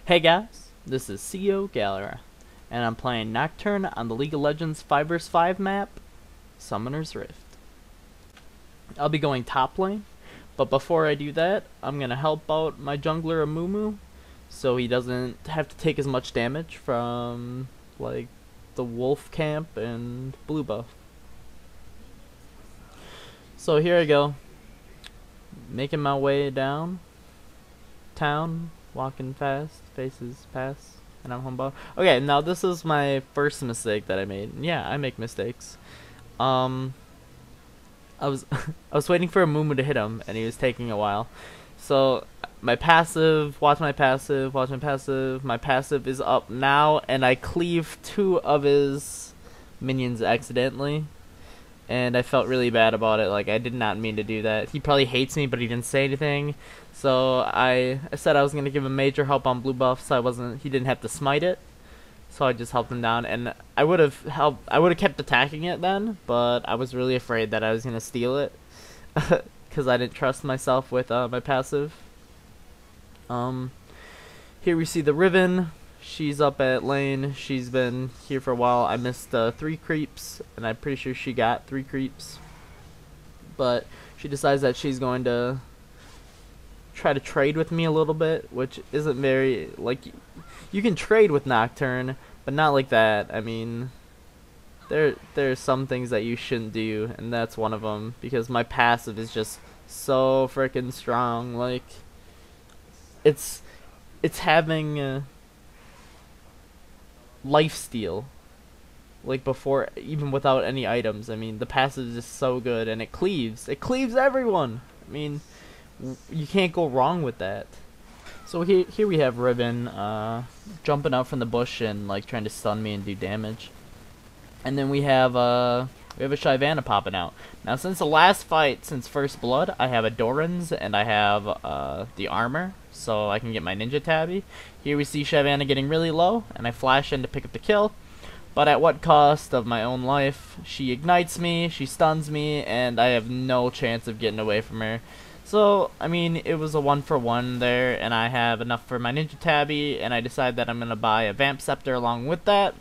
Hey guys, this is COGalura, and I'm playing Nocturne on the League of Legends 5 vs 5 map, Summoner's Rift. I'll be going top lane, but before I do that, I'm gonna help out my jungler Amumu, so he doesn't have to take as much damage from, like, the wolf camp and blue buff. So here I go, making my way down town, walking fast, faces pass, and I'm humble. Okay, now this is my first mistake that I made. Yeah, I make mistakes. I was I was waiting for a Mumu to hit him, and he was taking a while. So my passive, watch my passive, watch my passive. My passive is up now, and I cleave 2 of his minions accidentally. And I felt really bad about it. Like, I did not mean to do that. He probably hates me, but he didn't say anything. So I said I was gonna give him major help on blue buff, so he didn't have to smite it. So I just helped him down, and I would have kept attacking it then, but I was really afraid that I was gonna steal it, because I didn't trust myself with my passive. Here we see the Riven. She's up at lane. She's been here for a while. I missed 3 creeps, and I'm pretty sure she got 3 creeps. But she decides that she's going to try to trade with me a little bit, which isn't very, like, you can trade with Nocturne, but not like that. I mean, there's some things that you shouldn't do, and that's one of them, because my passive is just so freaking strong. Like, it's having lifesteal, like, before, even without any items. I mean, the passive is just so good, and it cleaves everyone. I mean, you can't go wrong with that. So here we have Riven jumping out from the bush and, like, trying to stun me and do damage, and then we have a Shyvana popping out. Now, since the last fight, since First Blood, I have a Doran's and I have the armor, so I can get my ninja tabby. Here we see Shyvana getting really low, and I flash in to pick up the kill, but at what cost of my own life? She ignites me, she stuns me, and I have no chance of getting away from her. So, I mean, it was a 1-for-1 there, and I have enough for my ninja tabby, and I decide that I'm going to buy a vamp scepter along with that.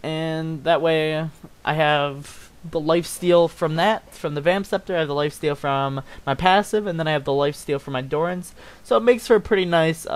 And that way, I have the lifesteal from that, from the vamp scepter. I have the lifesteal from my passive, and then I have the lifesteal from my Doran's. So it makes for a pretty nice,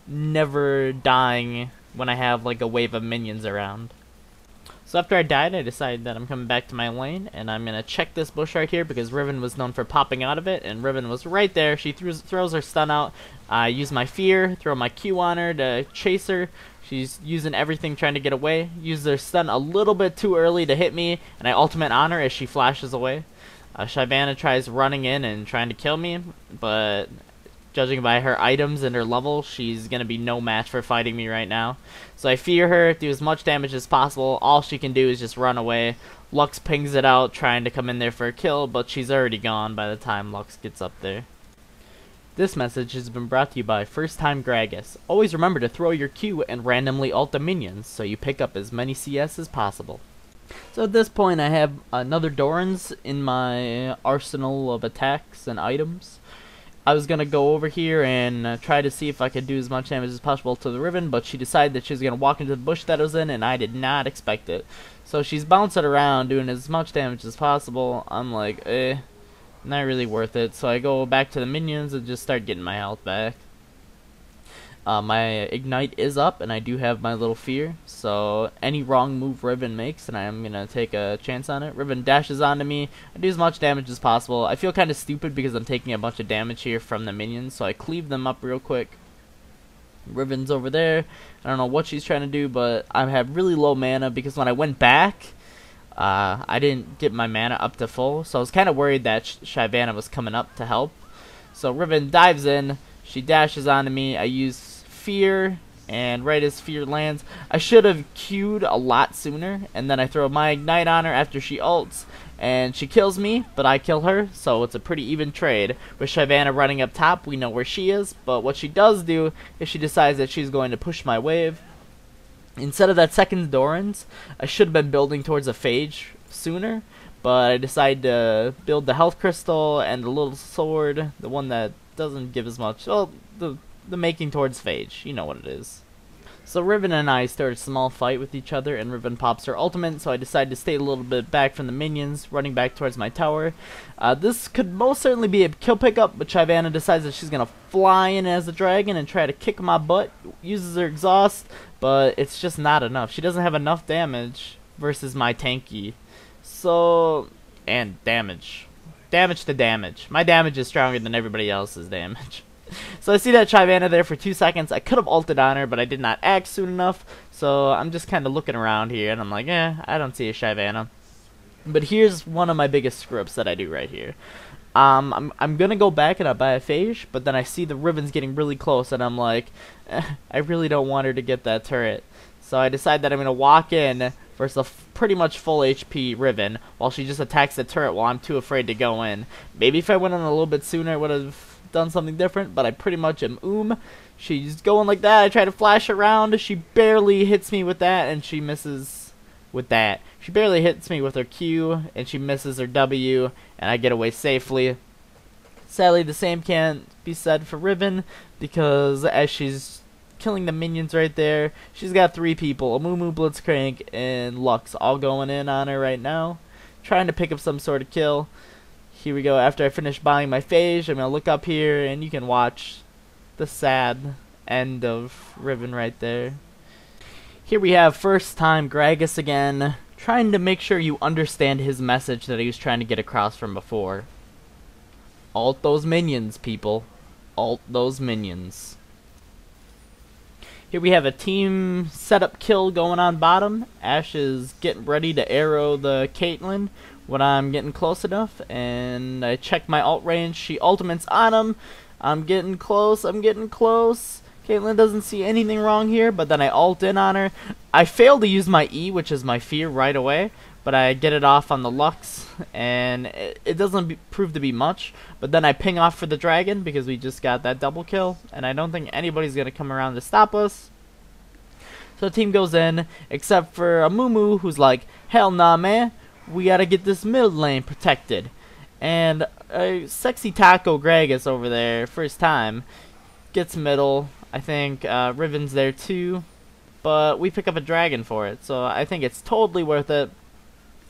never dying when I have, like, a wave of minions around. So after I died, I decided that I'm coming back to my lane, and I'm gonna check this bush right here, because Riven was known for popping out of it, and Riven was right there. She throws her stun out. I use my fear, throw my Q on her to chase her. She's using everything trying to get away. Use their stun a little bit too early to hit me, and I ultimate on her as she flashes away. Shyvana tries running in and trying to kill me, but judging by her items and her level, she's gonna be no match for fighting me right now. So I fear her, do as much damage as possible. All she can do is just run away. Lux pings it out, trying to come in there for a kill, but she's already gone by the time Lux gets up there. This message has been brought to you by First Time Gragas. Always remember to throw your Q and randomly ult the minions, so you pick up as many CS as possible. So at this point, I have another Doran's in my arsenal of attacks and items. I was going to go over here and try to see if I could do as much damage as possible to the Riven, but she decided that she was going to walk into the bush that I was in, and I did not expect it. So she's bouncing around, doing as much damage as possible. I'm like, not really worth it. So I go back to the minions and just start getting my health back. My ignite is up, and I do have my little fear, so any wrong move Riven makes, and I am going to take a chance on it. Riven dashes onto me. I do as much damage as possible. I feel kind of stupid because I'm taking a bunch of damage here from the minions, so I cleave them up real quick. Riven's over there. I don't know what she's trying to do, but I have really low mana because when I went back, I didn't get my mana up to full, so I was kind of worried that Shyvana was coming up to help. So Riven dives in. She dashes onto me. I use fear, and right as fear lands, I should have queued a lot sooner, and then I throw my ignite on her after she ults, and she kills me, but I kill her, so it's a pretty even trade. With Shyvana running up top, we know where she is, but what she does do is she decides that she's going to push my wave. Instead of that second Doran's, I should have been building towards a Phage sooner, but I decided to build the health crystal and the little sword, the one that doesn't give as much. Well, the the making towards Phage. You know what it is. So Riven and I start a small fight with each other, and Riven pops her ultimate, so I decide to stay a little bit back from the minions, running back towards my tower. This could most certainly be a kill pickup, but Shyvana decides that she's going to fly in as a dragon and try to kick my butt, uses her exhaust, but it's just not enough. She doesn't have enough damage versus my tanky. So, and damage. Damage to damage. My damage is stronger than everybody else's damage. So I see that Shyvana there for 2 seconds. I could have ulted on her, but I did not act soon enough. So I'm just kind of looking around here, and I'm like, I don't see a Shyvana. But here's one of my biggest screw-ups that I do right here. I'm gonna go back and I buy a Phage, but then I see the Riven's getting really close, and I'm like, I really don't want her to get that turret. So I decide that I'm gonna walk in versus a pretty much full HP Riven, while she just attacks the turret while I'm too afraid to go in. Maybe if I went in a little bit sooner, I would have done something different, but I pretty much am She's going like that. I try to flash around. She barely hits me with that, and she misses with that. She barely hits me with her Q, and she misses her W, and I get away safely. Sadly, the same can't be said for Riven, because as she's killing the minions right there, she's got 3 people, Amumu, Blitzcrank, and Lux, all going in on her right now, trying to pick up some sort of kill. Here we go. After I finish buying my Phage, I'm going to look up here, and you can watch the sad end of Riven right there. Here we have first time Gragas again, trying to make sure you understand his message that he was trying to get across from before. Ult those minions, people. Ult those minions. Here we have a team setup kill going on bottom. Ashe is getting ready to arrow the Caitlyn when I'm getting close enough, and I check my ult range. She ultimates on him. I'm getting close. Caitlyn doesn't see anything wrong here, but then I ult in on her. I fail to use my E, which is my fear, right away, but I get it off on the Lux, and it doesn't prove to be much. But then I ping off for the dragon because we just got that double kill, and I don't think anybody's going to come around to stop us. So the team goes in, except for Amumu, who's like, hell nah, man. We gotta get this mid lane protected. And sexy Taco Gragas over there, first time, gets middle. I think Riven's there too, but we pick up a dragon for it, so I think it's totally worth it.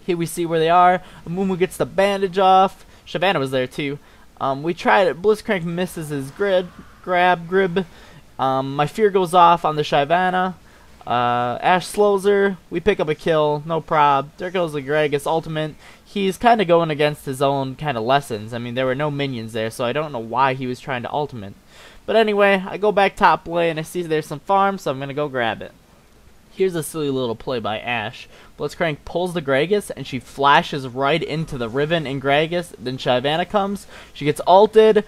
Here we see where they are. Amumu gets the bandage off. Shyvana was there too. We tried it. Blitzcrank misses his grib. My fear goes off on the Shyvana. Ashe slows her. We pick up a kill. No prob. There goes the Gragas ultimate. He's kind of going against his own kind of lessons. I mean, there were no minions there, so I don't know why he was trying to ultimate. But anyway, I go back top lane. I see there's some farm, so I'm going to go grab it. Here's a silly little play by Ashe. Blitzcrank pulls the Gragas, and she flashes right into the Riven and Gragas. Then Shyvana comes. She gets ulted.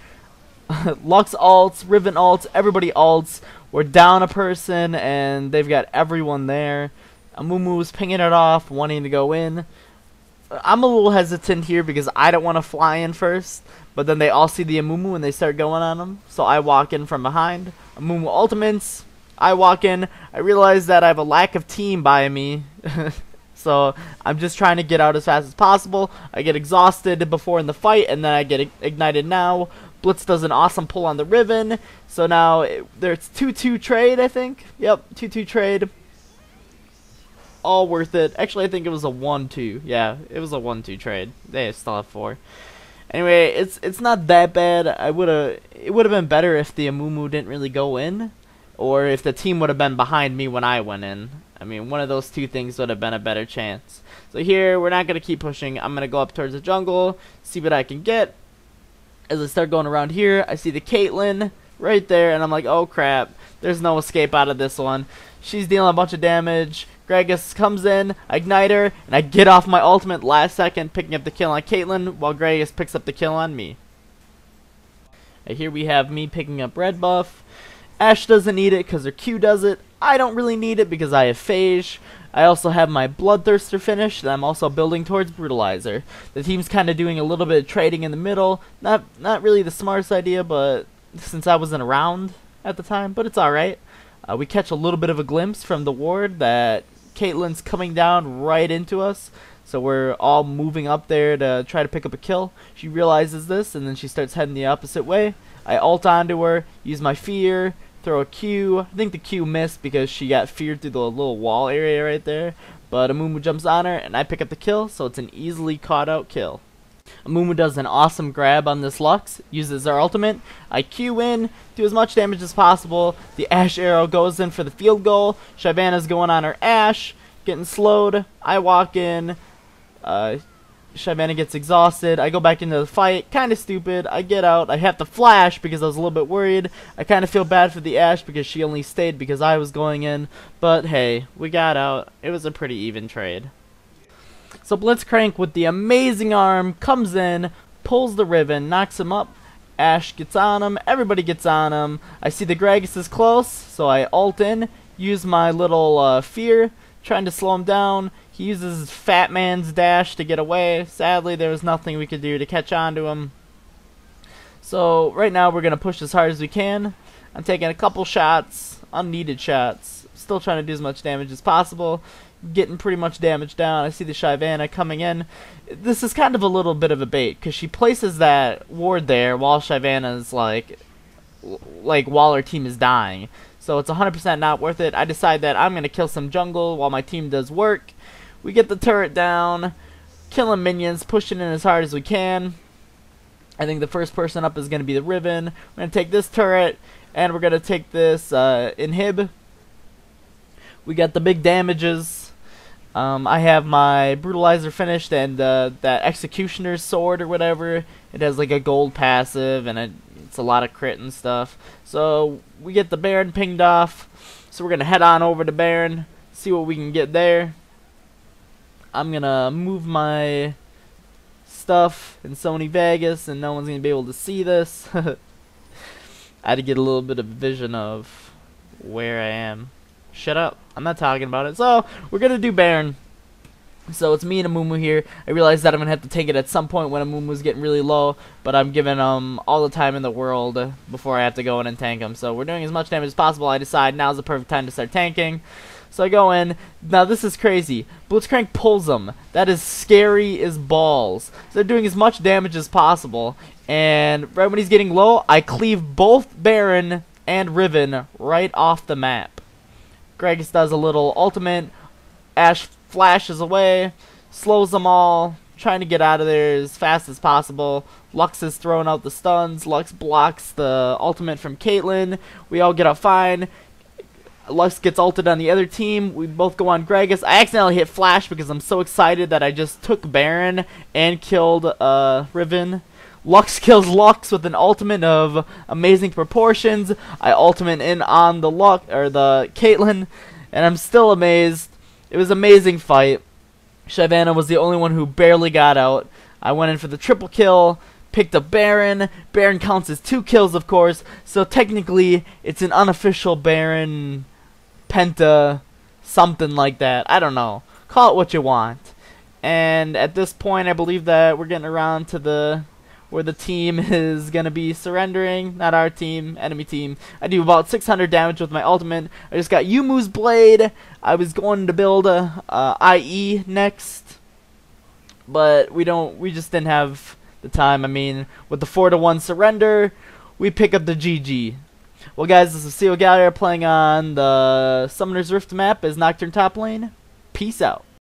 Lux ults, Riven ults, everybody ults. We're down a person, and they've got everyone there. Amumu's pinging it off, wanting to go in. I'm a little hesitant here because I don't want to fly in first, but then they all see the Amumu and they start going on him. So I walk in from behind. Amumu ultimates. I walk in. I realize that I have a lack of team by me. So I'm just trying to get out as fast as possible. I get exhausted before in the fight, and then I get ignited now. Blitz does an awesome pull on the Riven. So now there's 2-2 trade, I think. Yep, 2-2 trade. All worth it. Actually, I think it was a 1-2. Yeah, it was a 1-2 trade. They still have 4. Anyway, it's not that bad. It would have been better if the Amumu didn't really go in, or if the team would have been behind me when I went in. I mean, one of those two things would have been a better chance. So here, we're not going to keep pushing. I'm going to go up towards the jungle, see what I can get. As I start going around here, I see the Caitlyn right there, and I'm like, oh crap, there's no escape out of this one. She's dealing a bunch of damage. Gragas comes in, I ignite her, and I get off my ultimate last second, picking up the kill on Caitlyn, while Gragas picks up the kill on me. And here we have me picking up red buff. Ashe doesn't need it because her Q does it. I don't really need it because I have Phage. I also have my Bloodthirster finished, and I'm also building towards Brutalizer. The team's kind of doing a little bit of trading in the middle. Not really the smartest idea, but since I wasn't around at the time, but it's alright. We catch a little bit of a glimpse from the ward that Caitlyn's coming down right into us. So we're all moving up there to try to pick up a kill. She realizes this, and then she starts heading the opposite way. I ult onto her, use my fear, throw a Q. I think the Q missed because she got feared through the little wall area right there. But Amumu jumps on her, and I pick up the kill, so it's an easily caught out kill. Amumu does an awesome grab on this Lux, uses our ultimate. I Q in, do as much damage as possible. The Ashe arrow goes in for the field goal. Shyvana's going on her Ashe, getting slowed. I walk in. Shyvana gets exhausted. I go back into the fight. Kind of stupid. I get out. I have to flash because I was a little bit worried. I kind of feel bad for the Ashe because she only stayed because I was going in. But hey, we got out. It was a pretty even trade. So Blitzcrank with the amazing arm comes in, pulls the Riven, knocks him up. Ashe gets on him. Everybody gets on him. I see the Gragas is close, so I ult in, use my little fear, trying to slow him down. He uses his fat man's dash to get away. Sadly, there was nothing we could do to catch on to him. So right now we're going to push as hard as we can. I'm taking a couple shots, unneeded shots. Still trying to do as much damage as possible. Getting pretty much damage down. I see the Shyvana coming in. This is kind of a little bit of a bait because she places that ward there while Shyvana's like while her team is dying. So it's 100% not worth it. I decide that I'm going to kill some jungle while my team does work. We get the turret down, killing minions, pushing in as hard as we can. I think the first person up is going to be the Riven. We're going to take this turret, and we're going to take this inhib. We got the big damages. I have my brutalizer finished, and that executioner's sword or whatever. It has like a gold passive, and it's a lot of crit and stuff. So we get the Baron pinged off. So we're going to head on over to Baron, see what we can get there. I'm gonna move my stuff in Sony Vegas, and no one's gonna be able to see this. I had to get a little bit of vision of where I am. Shut up! I'm not talking about it. So we're gonna do Baron. So it's me and Amumu here. I realize that I'm gonna have to take it at some point when Amumu's getting really low, but I'm giving all the time in the world before I have to go in and tank him. So we're doing as much damage as possible. I decide now's the perfect time to start tanking. So I go in. Now this is crazy. Blitzcrank pulls them. That is scary as balls. So they're doing as much damage as possible. And right when he's getting low, I cleave both Baron and Riven right off the map. Gragas does a little ultimate. Ashe flashes away, slows them all, trying to get out of there as fast as possible. Lux is throwing out the stuns. Lux blocks the ultimate from Caitlyn. We all get out fine. Lux gets ulted on the other team. We both go on Gragas. I accidentally hit flash because I'm so excited that I just took Baron and killed Riven. Lux kills Lux with an ultimate of amazing proportions. I ultimate in on the the Caitlyn, and I'm still amazed. It was an amazing fight. Shyvana was the only one who barely got out. I went in for the triple kill. Picked up Baron. Baron counts as 2 kills, of course. So technically, it's an unofficial Baron Penta, something like that. I don't know. Call it what you want. And at this point, I believe that we're getting around to where the team is going to be surrendering. Not our team, enemy team. I do about 600 damage with my ultimate. I just got Yumu's blade. I was going to build a IE next, but we just didn't have the time. I mean, with the 4-1 surrender, we pick up the GG. Well, guys, this is COGalura playing on the Summoner's Rift map as Nocturne top lane. Peace out.